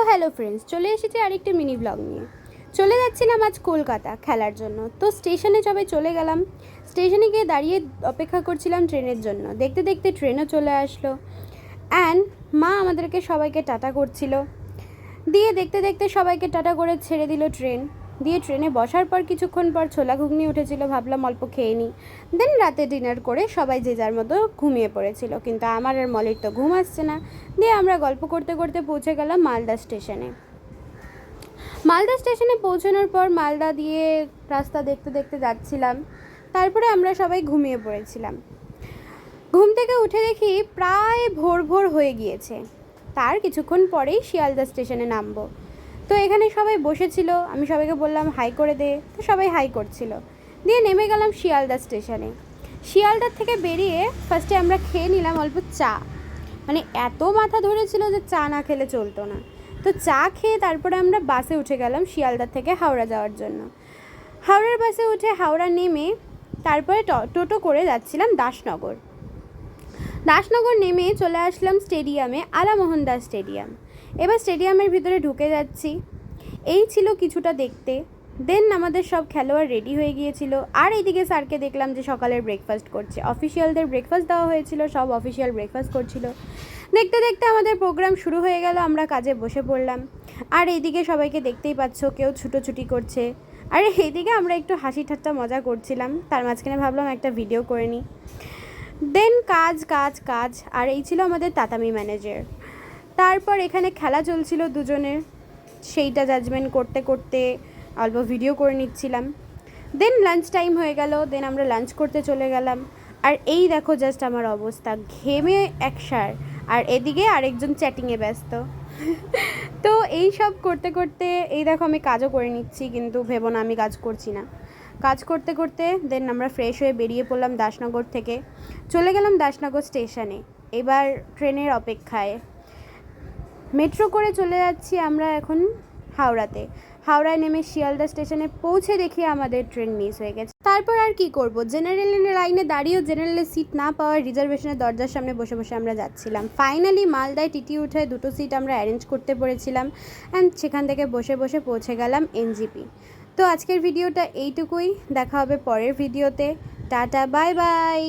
Hello friends, চলে এসেছি আরেকটি মিনি ব্লগ নিয়ে। চলে যাচ্ছিলাম আজ কলকাতা খেলার জন্য। তো স্টেশনে সবাই চলে গেলাম। স্টেশনে গিয়ে দাঁড়িয়ে অপেক্ষা করছিলাম ট্রেনের জন্য। দেখতে দেখতে ট্রেনও চলে আসলো অ্যান্ড মা আমাদেরকে সবাইকে টাটা করছিল। দিয়ে দেখতে দেখতে সবাইকে টাটা করে ছেড়ে দিল ট্রেন। দিয়ে ট্রেনে বসার পর কিছুক্ষণ পর ছোলা ঘুগনি উঠেছিল, ভাবলাম অল্প খেয়ে নিই। দেন রাতে ডিনার করে সবাই যে যার মতো ঘুমিয়ে পড়েছিল, কিন্তু আমার আর মলির তো ঘুম আসছে না। দিয়ে আমরা গল্প করতে করতে পৌঁছে গেলাম মালদা স্টেশনে। মালদা স্টেশনে পৌঁছানোর পর মালদা দিয়ে রাস্তা দেখতে দেখতে যাচ্ছিলাম। তারপরে আমরা সবাই ঘুমিয়ে পড়েছিলাম। ঘুম থেকে উঠে দেখি প্রায় ভোর ভোর হয়ে গিয়েছে। তার কিছুক্ষণ পরেই শিয়ালদা স্টেশনে নামবো। তো এখানে সবাই বসেছিল, আমি সবাইকে বললাম হাই করে দে, তো সবাই হাই করছিল। দিয়ে নেমে গেলাম শিয়ালদা স্টেশনে। শিয়ালদার থেকে বেরিয়ে ফার্স্টে আমরা খেয়ে নিলাম অল্প চা। মানে এত মাথা ধরেছিল যে চা না খেলে চলতো না। তো চা খেয়ে তারপরে আমরা বাসে উঠে গেলাম শিয়ালদা থেকে হাওড়া যাওয়ার জন্য। হাওড়ার বাসে উঠে হাওড়া নেমে তারপরে টোটো করে যাচ্ছিলাম দাসনগর। দাসনগর নেমে চলে আসলাম স্টেডিয়ামে, আলামোহন দাস স্টেডিয়াম। এবার স্টেডিয়ামের ভিতরে ঢুকে যাচ্ছি। এই ছিল কিছুটা দেখতে। দেন আমাদের সব খেলোয়াড় রেডি হয়ে গিয়েছিল। আর এইদিকে স্যারকে দেখলাম যে সকালের ব্রেকফাস্ট করছে। অফিসিয়ালদের ব্রেকফাস্ট দেওয়া হয়েছিল, সব অফিসিয়াল ব্রেকফাস্ট করছিল। দেখতে দেখতে আমাদের প্রোগ্রাম শুরু হয়ে গেল, আমরা কাজে বসে পড়লাম। আর এইদিকে সবাইকে দেখতেই পাচ্ছ, কেউ ছুটোছুটি করছে। আর এইদিকে আমরা একটু হাসি ঠাট্টা মজা করছিলাম। তার মাঝখানে ভাবলাম একটা ভিডিও করে নিই। দেন কাজ কাজ কাজ। আর এই ছিল আমাদের তাতামি ম্যানেজার। তারপর এখানে খেলা চলছিল দুজনের, সেইটা জাজমেন্ট করতে করতে অল্প ভিডিও করে নিচ্ছিলাম। দেন লাঞ্চ টাইম হয়ে গেল। দেন আমরা লাঞ্চ করতে চলে গেলাম। আর এই দেখো জাস্ট আমার অবস্থা, ঘেমে একসার। আর এদিকে আরেকজন চ্যাটিংয়ে ব্যস্ত। তো এই সব করতে করতে এই দেখো আমি কাজও করে নিচ্ছি, কিন্তু ভেবো না আমি কাজ করছি না। কাজ করতে করতে দেন আমরা ফ্রেশ হয়ে বেরিয়ে পড়লাম দাসনগর থেকে। চলে গেলাম দাসনগর স্টেশনে। এবার ট্রেনের অপেক্ষায় মেট্রো করে চলে যাচ্ছি আমরা এখন হাওড়াতে। হাওড়ায় নেমে শিয়ালদা স্টেশনে পৌঁছে দেখি আমাদের ট্রেন মিস হয়ে গেছে। তারপর আর কি করব, জেনারেল লাইনে দাঁড়িয়েও জেনারেলের সিট না পাওয়ার রিজার্ভেশনের দরজার সামনে বসে বসে আমরা যাচ্ছিলাম। ফাইনালি মালদায় টিটি উঠে দুটো সিট আমরা অ্যারেঞ্জ করতে পেরেছিলাম অ্যান্ড সেখান থেকে বসে বসে পৌঁছে গেলাম এনজিপি। তো আজকের ভিডিওটা এইটুকুই, দেখা হবে পরের ভিডিওতে। Tata, bye bye.